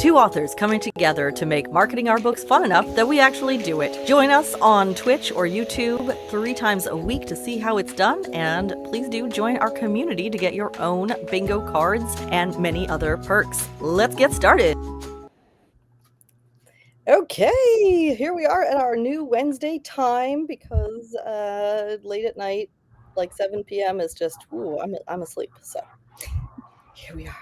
Two authors coming together to make marketing our books fun enough that we actually do it. Join us on Twitch or YouTube 3 times a week to see how it's done, and please do join our community to get your own bingo cards and many other perks. Let's get started. Okay, here we are at our new Wednesday time because late at night, like 7 p.m. is just, I'm asleep. So here we are.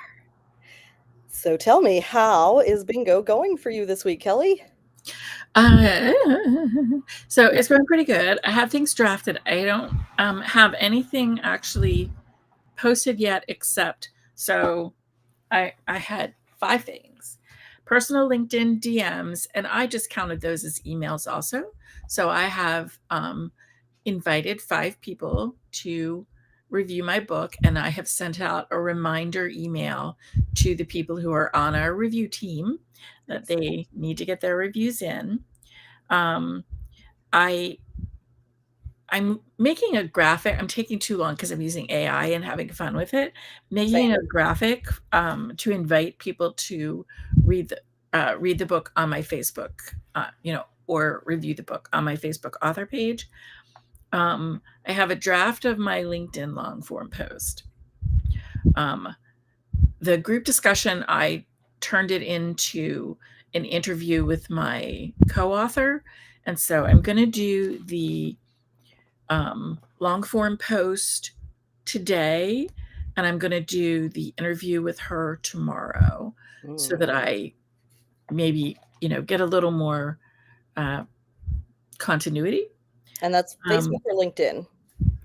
So tell me, how is bingo going for you this week, Kelly? So it's going pretty good. I have things drafted. I don't have anything actually posted yet, except I had 5 things. Personal LinkedIn DMs, and I just counted those as emails also. So I have invited 5 people to review my book, and I have sent out a reminder email to the people who are on our review team that they need to get their reviews in. I'm making a graphic. I'm taking too long because I'm using AI and having fun with it. Making a graphic to invite people to read the book on my Facebook, or review the book on my Facebook author page. I have a draft of my LinkedIn long form post. The group discussion, I turned it into an interview with my co-author. And so I'm going to do the long form post today, and I'm going to do the interview with her tomorrow so that I maybe, get a little more continuity. And that's Facebook or LinkedIn?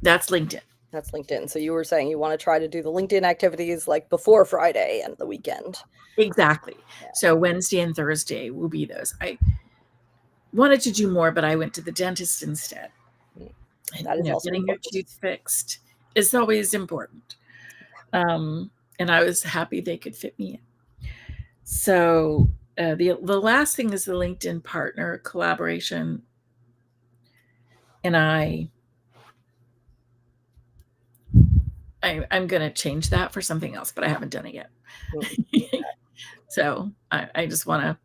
That's LinkedIn. That's LinkedIn. So you were saying you want to try to do the LinkedIn activities like before Friday and the weekend. Exactly. Yeah. So Wednesday and Thursday will be those. I wanted to do more, but I went to the dentist instead. That is also getting important. your teeth fixed is always important. And I was happy they could fit me in. So the last thing is the LinkedIn partner collaboration. And I'm going to change that for something else, but I haven't done it yet. So I just want to,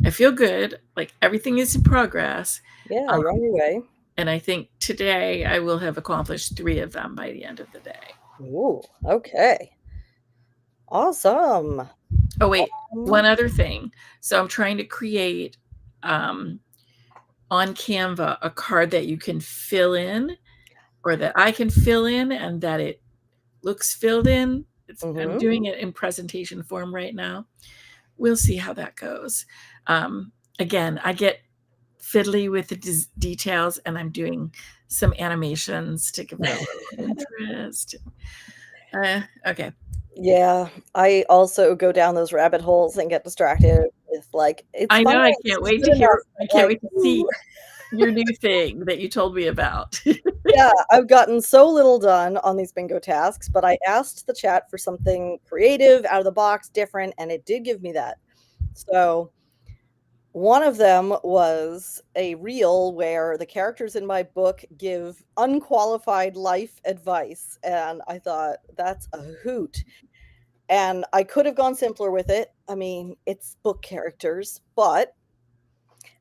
I feel good. Like everything is in progress. Yeah, you're on your way. And I think today I will have accomplished 3 of them by the end of the day. Ooh, okay. Awesome. Oh, wait, one other thing. So I'm trying to create on Canva a card that you can fill in, or that I can fill in and that it looks filled in. I'm doing it in presentation form right now. We'll see how that goes. Again, I get fiddly with the details, and I'm doing some animations to give it interest. Okay. Yeah, I also go down those rabbit holes and get distracted with it's I know. fun. I can't wait to hear. I can't wait to see your new thing that you told me about. Yeah, I've gotten so little done on these bingo tasks, but I asked the chat for something creative, out of the box, different, and it did give me that. So one of them was a reel where the characters in my book give unqualified life advice, and I thought, that's a hoot. And I could have gone simpler with it. I mean, it's book characters, but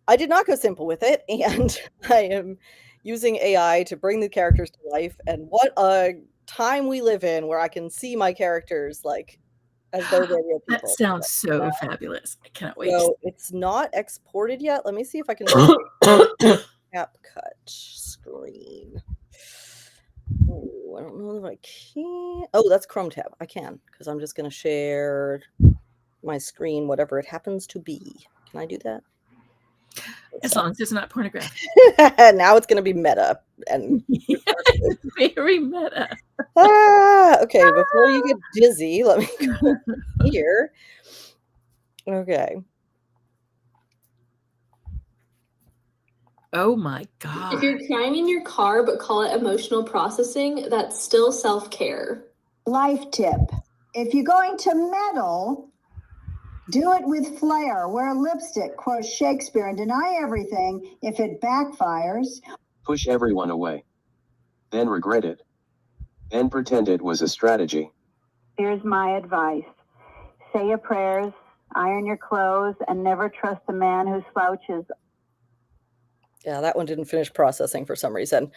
I did not go simple with it, and I am using AI to bring the characters to life, and what a time we live in where I can see my characters as though they're real people. That sounds so fabulous. I cannot wait. So it's not exported yet. Let me see if I can CapCut screen. Oh, I don't know if I can. Oh, that's Chrome tab. I can, because I'm just going to share my screen, whatever it happens to be. Can I do that? As long as it's not pornographic. Now it's going to be meta. And very meta. Okay, before you get dizzy, let me go here. Okay. Oh my God. If you're crying in your car but call it emotional processing, that's still self-care. Life tip. If you're going to meddle, do it with flair. Wear lipstick, quote Shakespeare, and deny everything if it backfires. Push everyone away. Then regret it. Then pretend it was a strategy. Here's my advice. Say your prayers, Iron your clothes and never trust a man who slouches. Yeah, that one didn't finish processing for some reason.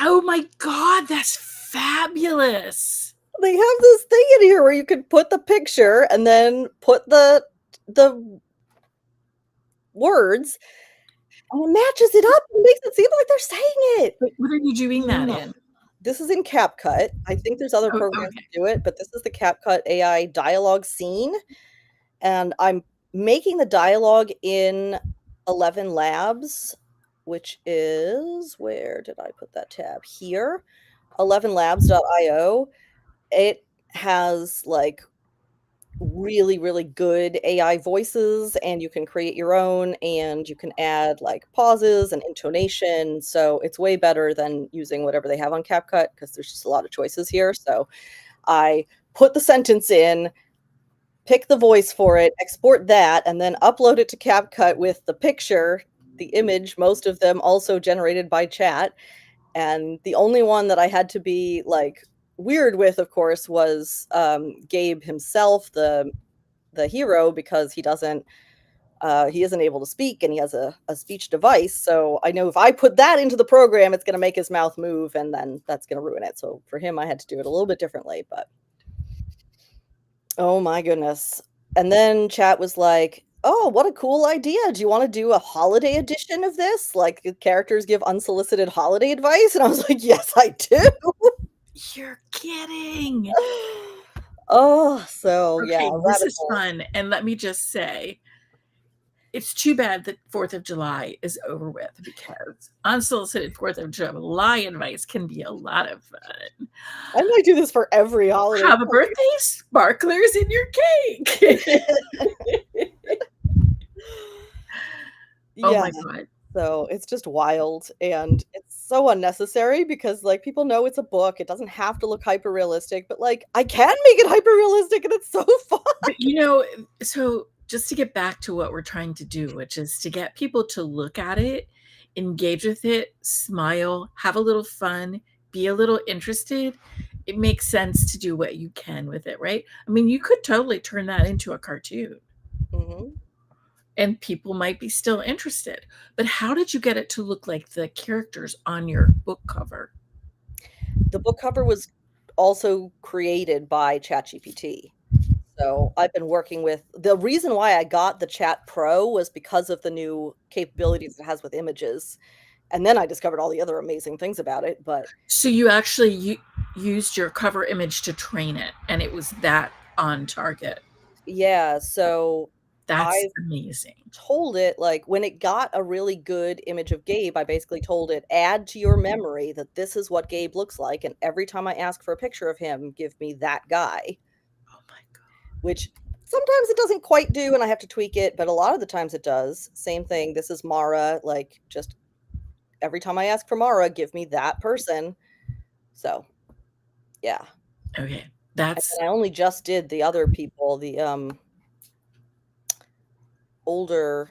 Oh my God, that's fabulous. They have this thing in here where you can put the picture and then put the words, and it matches it up and makes it seem like they're saying it. What are you doing that in? This is in CapCut. I think there's other Oh, programs okay. to do it, but this is the CapCut AI dialogue scene, and I'm making the dialogue in 11 Labs, which is, where did I put that tab? Here, 11labs.io. It has, like, really, really good AI voices, and you can create your own, and you can add, like, pauses and intonation, so it's way better than using whatever they have on CapCut because there's just a lot of choices here. So I put the sentence in, pick the voice for it, export that, and then upload it to CapCut with the picture, the image, most of them also generated by chat, and the only one that I had to be, like, weird with, of course, was, Gabe himself, the hero, because he isn't able to speak and he has a speech device. So I know if I put that into the program, it's going to make his mouth move and then that's going to ruin it. So for him, I had to do it a little bit differently, but oh my goodness. And then chat was like, oh, what a cool idea. Do you want to do a holiday edition of this? Like the characters give unsolicited holiday advice? And I was like, yes, I do. You're kidding. Oh, so Okay, yeah, this rabbit is hole. fun. And let me just say, it's too bad that 4th of July is over with because unsolicited 4th of July advice can be a lot of fun. I might do this for every holiday. Have a birthday, sparklers in your cake. Oh Yeah. my God. So it's just wild and it's so unnecessary because like people know it's a book. It doesn't have to look hyper realistic, but like I can make it hyper realistic and it's so fun. But so just to get back to what we're trying to do, which is to get people to look at it, engage with it, smile, have a little fun, be a little interested, it makes sense to do what you can with it, right? I mean, you could totally turn that into a cartoon. Mhm. And people might be still interested. But how did you get it to look like the characters on your book cover? The book cover was also created by ChatGPT. So I've been working with the reason why I got the Chat Pro was because of the new capabilities it has with images. And then I discovered all the other amazing things about it, but So you actually used your cover image to train it, and it was that on target. yeah, so That's I amazing. told it, like, when it got a really good image of Gabe, I basically told it, "Add to your memory that this is what Gabe looks like, and every time I ask for a picture of him, give me that guy," Oh my God. which sometimes it doesn't quite do, and I have to tweak it, but a lot of the times it does. Same thing, this is Mara, like, just every time I ask for Mara, give me that person. So, yeah. Okay. And That's then I only just did the other people, the, older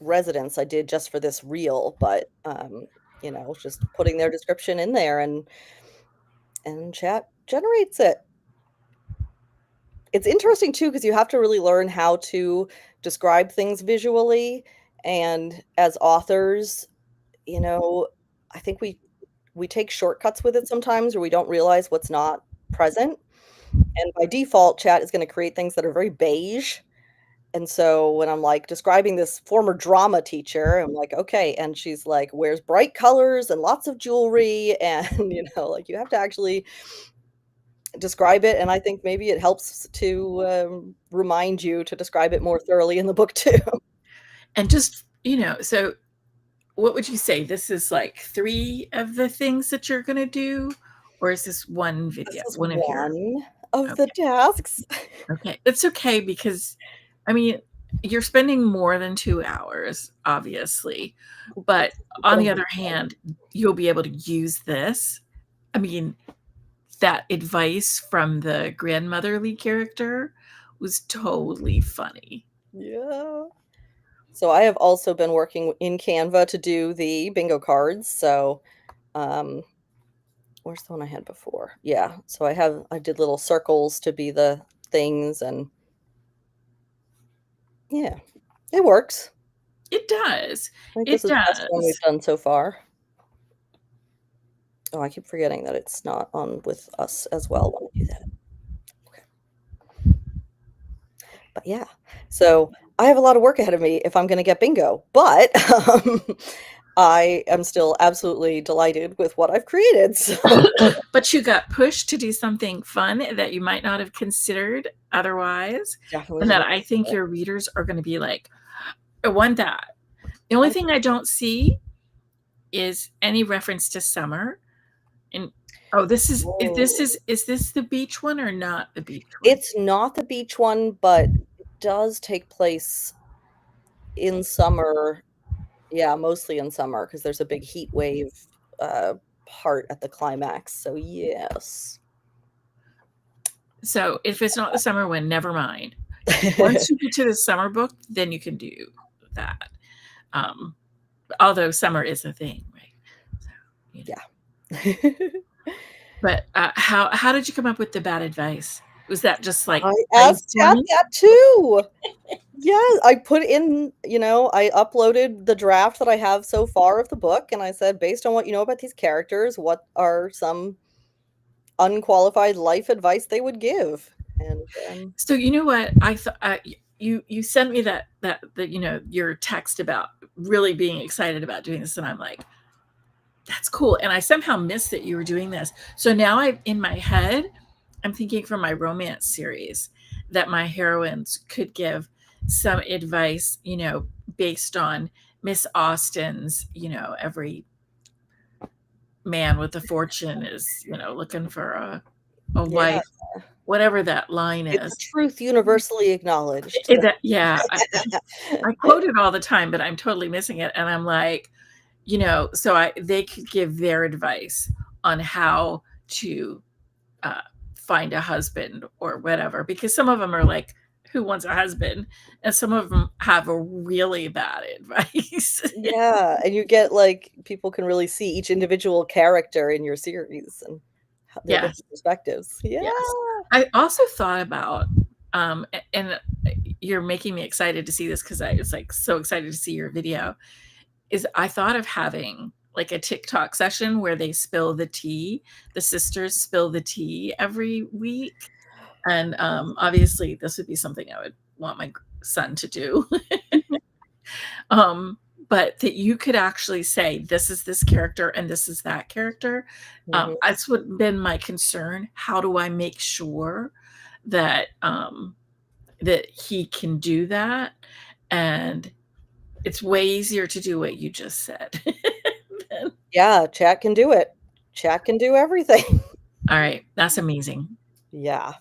residents I did just for this reel, but, just putting their description in there and chat generates it. It's interesting too because you have to really learn how to describe things visually, and as authors, you know, I think we take shortcuts with it sometimes or we don't realize what's not present, and by default, chat is gonna create things that are very beige. And so when I'm, like, describing this former drama teacher, I'm like, "Okay," and she's like, "Wears bright colors and lots of jewelry," and, like, you have to actually describe it, and I think maybe it helps to, remind you to describe it more thoroughly in the book too. and just, so what would you say? This is like 3 of the things that you're gonna do, or is this one This video? is One of your one of the Okay. tasks. Okay. It's okay because, I mean, you're spending more than 2 hours, obviously, but on the other hand, you'll be able to use this. I mean, that advice from the grandmotherly character was totally funny. Yeah. So I have also been working in Canva to do the bingo cards, so, um where's the one I had before? Yeah, so I did little circles to be the things, and Yeah, it works. It does. I think It this is the best one we've does. done so far. Oh, I keep forgetting that it's not on with us as well when I do that. Okay. But yeah, so I have a lot of work ahead of me if I'm going to get bingo, but I am still absolutely delighted with what I've created. So But you got pushed to do something fun that you might not have considered otherwise, definitely and that didn't. I think your readers are going to be like, I want that. The only thing I don't see is any reference to summer. And this is this the beach one or not the beach one? It's not the beach one, but it does take place in summer. Yeah, mostly in summer because there's a big heat wave part at the climax. So yes. So if it's not the summer one, never mind. Once you get to the summer book, then you can do that. Although summer is a thing, right? So, Yeah. But how did you come up with the bad advice? Was that just like I asked Kat that too. Yeah, I put in, I uploaded the draft that I have so far of the book, and I said, based on what you know about these characters, what are some unqualified life advice they would give? And so you know what I thought. You sent me that your text about really being excited about doing this, and I'm like, that's cool. And I somehow missed that you were doing this. So now in my head, I'm thinking for my romance series that my heroines could give some advice, based on Miss Austen's, every man with a fortune is, looking for a yeah, wife, whatever that line it's a is. truth universally acknowledged. I quote it all the time, but I'm totally missing it. And I'm like, so they could give their advice on how to find a husband or whatever, because some of them are like, who wants a husband? And some of them have a really bad advice. Yeah, and you get like people can really see each individual character in your series and their Yes. different perspectives. Yeah. Yes. I also thought about and you're making me excited to see this because I was like so excited to see your video. Is I thought of having like a TikTok session where they spill the tea. The sisters spill the tea every week. And obviously this would be something I would want my son to do. But that you could actually say, this is this character and this is that character. That's what been my concern. How do I make sure that that he can do that? And it's way easier to do what you just said. Yeah, chat can do it. Chat can do everything. All right. That's amazing. Yeah.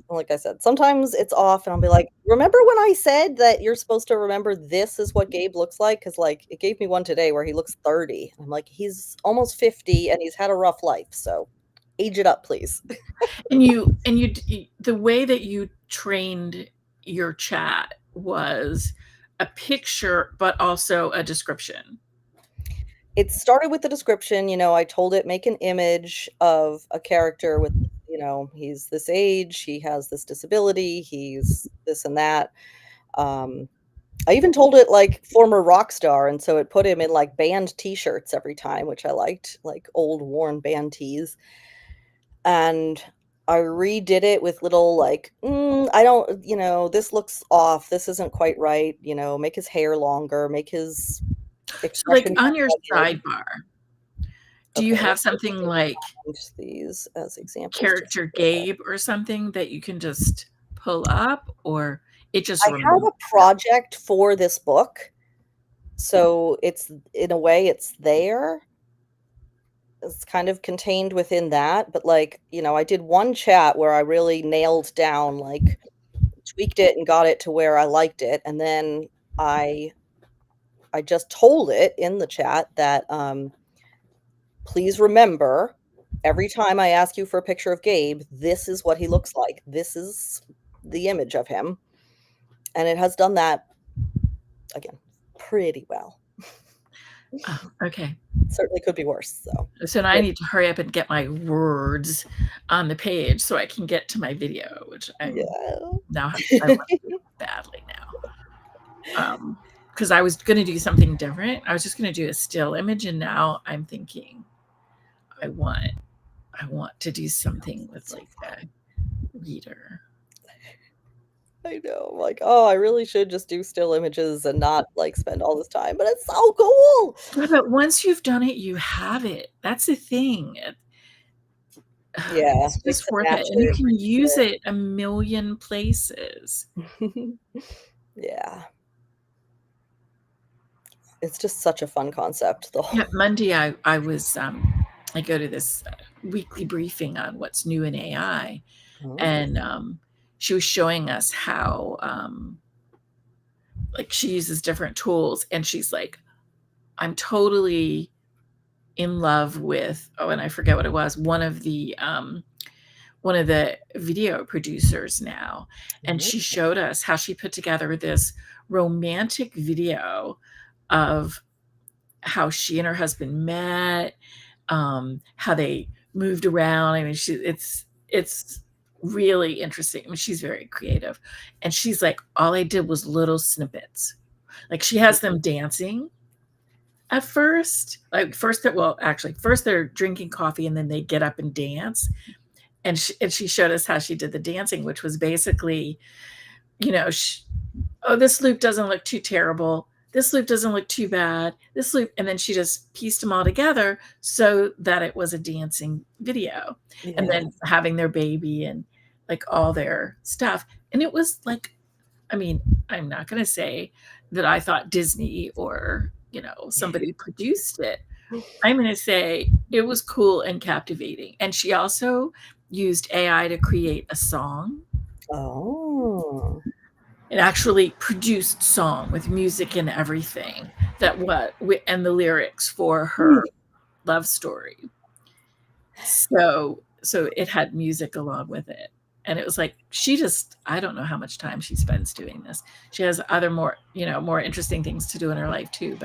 Like I said, sometimes it's off and I'll be like, remember when I said that you're supposed to remember this is what Gabe looks like? Because like it gave me one today where he looks 30. I'm like, he's almost 50 and he's had a rough life. So age it up, please. And the way that you trained your chat was a picture, but also a description. It started with the description, I told it make an image of a character with, he's this age, he has this disability, he's this and that. I even told it like former rock star, and so it put him in like band t-shirts every time, which I liked, like old worn band tees. And I redid it with little like, I don't, this looks off, this isn't quite right, make his hair longer, make his expression like on your judged. sidebar, do you have something like these as examples? Character Gabe or something that you can just pull up, or it just I have a project for this book, so it's in a way it's there. It's kind of contained within that, but like, I did one chat where I really nailed down, like tweaked it and got it to where I liked it, and then I just told it in the chat that please remember, every time I ask you for a picture of Gabe, this is what he looks like. This is the image of him. And it has done that, again, pretty well. Oh, okay. Certainly could be worse. So now I need to hurry up and get my words on the page so I can get to my video, which I now have to do badly now. because I was going to do something different. I was just going to do a still image, and now I'm thinking I want to do something with like a reader. I know. Like, oh, I really should just do still images and not like spend all this time, but it's so cool. Yeah, but once you've done it, you have it. That's the thing. Yeah, It's makes just it worth it. And you can use it a million places. Yeah. It's just such a fun concept. Yeah, Monday I was I go to this weekly briefing on what's new in AI, and she was showing us how like she uses different tools, and she's like, I'm totally in love with, oh, and I forget what it was, one of the video producers now, and she showed us how she put together this romantic video of how she and her husband met, how they moved around. I mean, it's really interesting. I mean, she's very creative, and she's like, all I did was little snippets. Like she has them dancing at first, first they're drinking coffee and then they get up and dance. And she showed us how she did the dancing, which was basically, oh, this loop doesn't look too terrible. This loop doesn't look too bad. This loop, and then she just pieced them all together so that it was a dancing video. Yeah. And then having their baby and like all their stuff. And it was like, I mean, I'm not going to say that I thought Disney or, somebody produced it. I'm going to say it was cool and captivating. And she also used AI to create a song. Oh. It actually produced song with music and everything and the lyrics for her love story. So it had music along with it. And it was like, I don't know how much time she spends doing this. She has other more interesting things to do in her life too.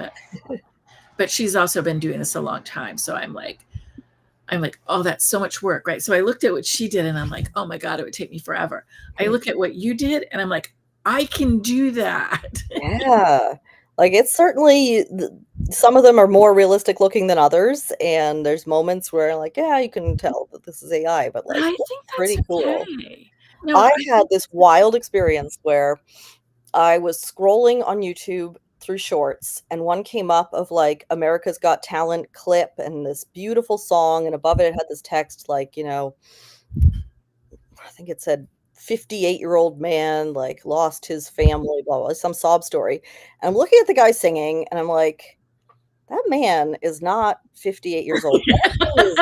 But she's also been doing this a long time. So I'm like, oh, that's so much work, right? So I looked at what she did and I'm like, oh my God, it would take me forever. I look at what you did and I'm like, I can do that. Yeah. Like it's certainly, some of them are more realistic looking than others. And there's moments where like, yeah, you can tell that this is AI, but like, I think that's pretty cool. okay. No, I had this wild experience where I was scrolling on YouTube through shorts and one came up of like America's Got Talent clip and this beautiful song. And above it had this text like, I think it said 58-year-old man, like lost his family, blah, blah, some sob story. And I'm looking at the guy singing and I'm like, that man is not 58 years old. That man is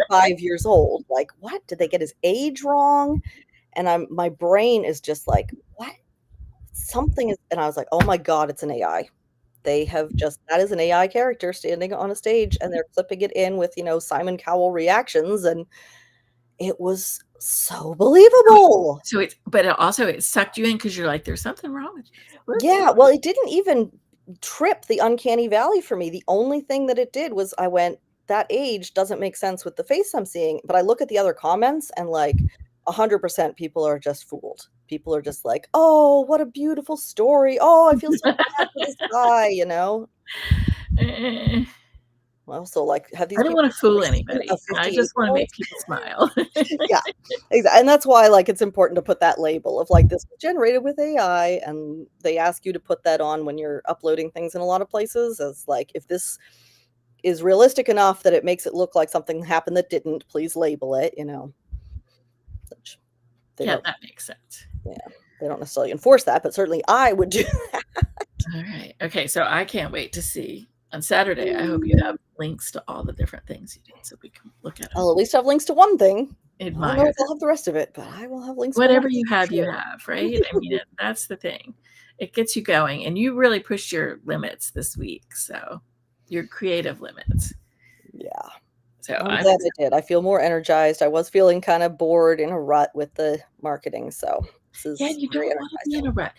95 years old. Like, what? Did they get his age wrong? And my brain is just like, what? Something is, and I was like, oh my God, it's an AI. That is an AI character standing on a stage and they're clipping it in with, Simon Cowell reactions. And it was so believable. But it sucked you in because you're like, there's something wrong with you. Yeah, well, it didn't even trip the uncanny valley for me. The only thing that it did was I went, that age doesn't make sense with the face I'm seeing. But I look at the other comments and like 100% people are just fooled. People are just like, oh, what a beautiful story. Oh, I feel so bad for this guy, Well, so like, have these I don't people want to fool seen anybody. a I just want to 58-year-old? make people smile. Yeah, exactly. And that's why like it's important to put that label of like this was generated with AI, and they ask you to put that on when you're uploading things in a lot of places as like, if this is realistic enough that it makes it look like something happened that didn't, please label it, Which Yeah, that makes sense. Yeah, they don't necessarily enforce that, but certainly I would do that. All right. Okay, so I can't wait to see on Saturday. I hope you have links to all the different things you did so we can look at them. I'll at least have links to one thing. Admire. I don't know if I'll have the rest of it, but I will have links. Whatever you have, right? I mean, that's the thing. It gets you going, and you really pushed your limits this week. So your creative limits. Yeah. So I'm glad I did. I feel more energized. I was feeling kind of bored in a rut with the marketing. So this is you don't want to be in a rut.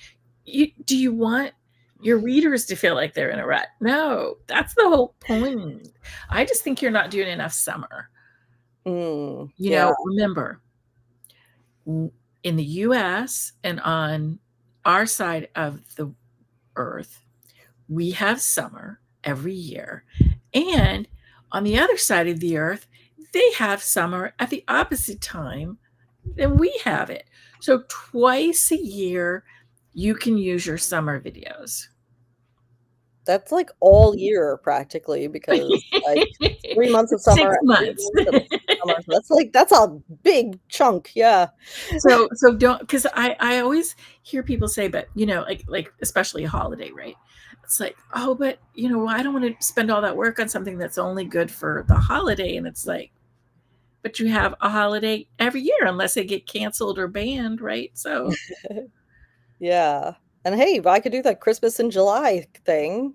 Do you want your readers to feel like they're in a rut? No, that's the whole point. I just think you're not doing enough summer. Remember, in the US and on our side of the Earth, we have summer every year. And on the other side of the Earth, they have summer at the opposite time than we have it. So twice a year, you can use your summer videos. That's like all year practically, because like 3 months of summer 6 and 3 months. months of summer. That's a big chunk. Yeah. So don't, because I always hear people say, but like especially a holiday, right? It's like, oh, but I don't want to spend all that work on something that's only good for the holiday. And it's like, but you have a holiday every year unless they get canceled or banned, right? So Yeah. And hey, I could do that Christmas in July thing,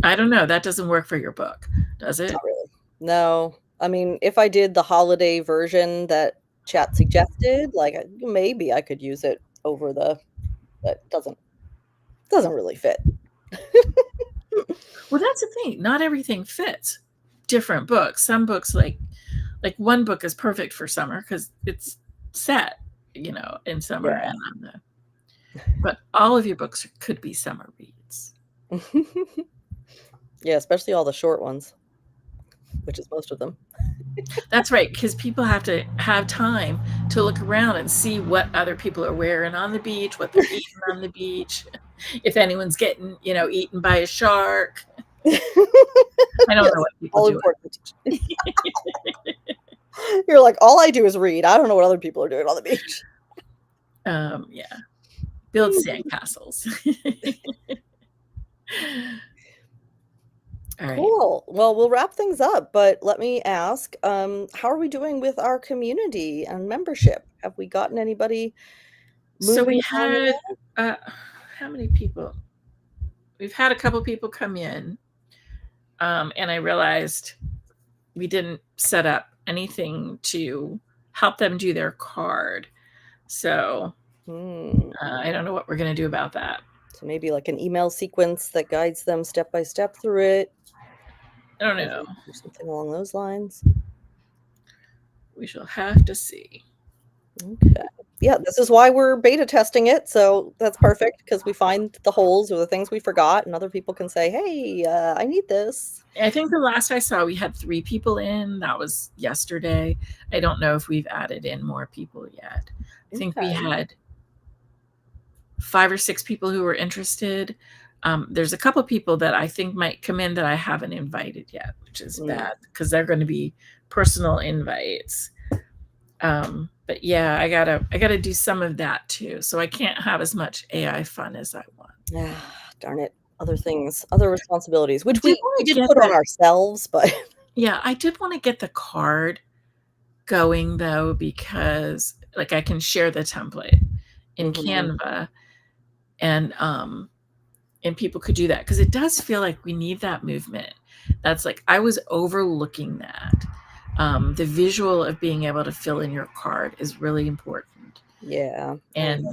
I don't know. That doesn't work for your book, does it? Not really. No. I mean, if I did the holiday version that chat suggested, like maybe I could use it over but doesn't really fit. Well, that's the thing. Not everything fits. Different books. Some books, like one book is perfect for summer because it's set, in summer. Yeah. But all of your books could be summer reads. Yeah, especially all the short ones, which is most of them. That's right, because people have to have time to look around and see what other people are wearing on the beach, what they're eating on the beach, if anyone's getting, eaten by a shark. I don't know what people all do. Important. You're like, all I do is read. I don't know what other people are doing on the beach. Yeah. Build sandcastles. All right. Cool. Well, we'll wrap things up, but let me ask, how are we doing with our community and membership? Have we gotten anybody So we moving on had, how many people? We've had a couple people come in, and I realized we didn't set up anything to help them do their card. So I don't know what we're going to do about that. So maybe like an email sequence that guides them step by step through it. I don't know. Or something along those lines. We shall have to see. Okay. Yeah, this is why we're beta testing it. So that's perfect, because we find the holes or the things we forgot, and other people can say, hey, I need this. I think the last I saw, we had 3 people in. That was yesterday. I don't know if we've added in more people yet. I think we had 5 or 6 people who were interested. There's a couple people that I think might come in that I haven't invited yet, which is bad, because they're going to be personal invites. But yeah, I gotta do some of that too. So I can't have as much AI fun as I want. Darn it. Other things, other responsibilities, which we did put on that ourselves, but yeah, I did want to get the card going though, because like I can share the template in Canva, and people could do that, because it does feel like we need that movement. That's like, I was overlooking that. The visual of being able to fill in your card is really important. Yeah. And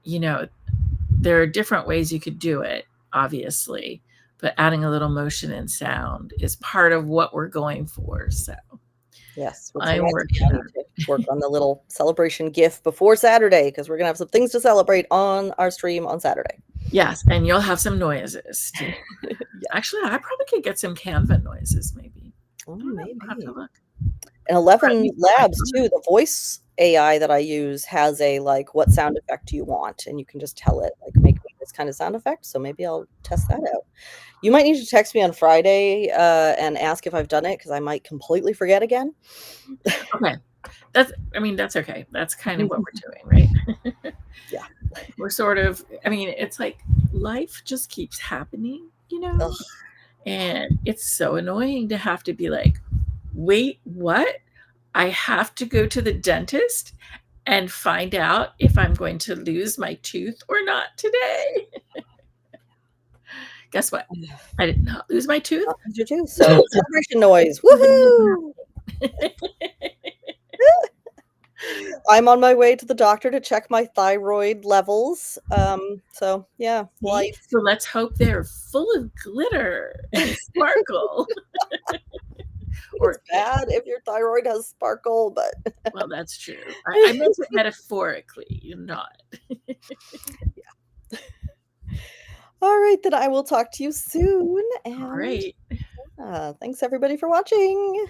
there are different ways you could do it, obviously, but adding a little motion and sound is part of what we're going for. So yes, I'm working to work on the little celebration GIF before Saturday, because we're gonna have some things to celebrate on our stream on Saturday. Yes, and you'll have some noises too. Actually, I probably could get some Canva noises, maybe. Oh, maybe. I'll have to look. And 11 Labs too, the voice AI that I use has a like, what sound effect do you want? And you can just tell it, like, make me this kind of sound effect. So maybe I'll test that out. You might need to text me on Friday and ask if I've done it, because I might completely forget again. Okay. That's okay. That's kind of what we're doing, right? Yeah. We're sort of, it's like life just keeps happening, Ugh. And it's so annoying to have to be like, wait, what? I have to go to the dentist and find out if I'm going to lose my tooth or not today. Guess what? I did not lose my tooth. So celebration noise. Woohoo! I'm on my way to the doctor to check my thyroid levels. So yeah, life. So let's hope they're full of glitter and sparkle. It's bad if your thyroid has sparkle, but well, that's true. I meant it metaphorically, not. Yeah. right, then I will talk to you soon. And Great. thanks everybody for watching.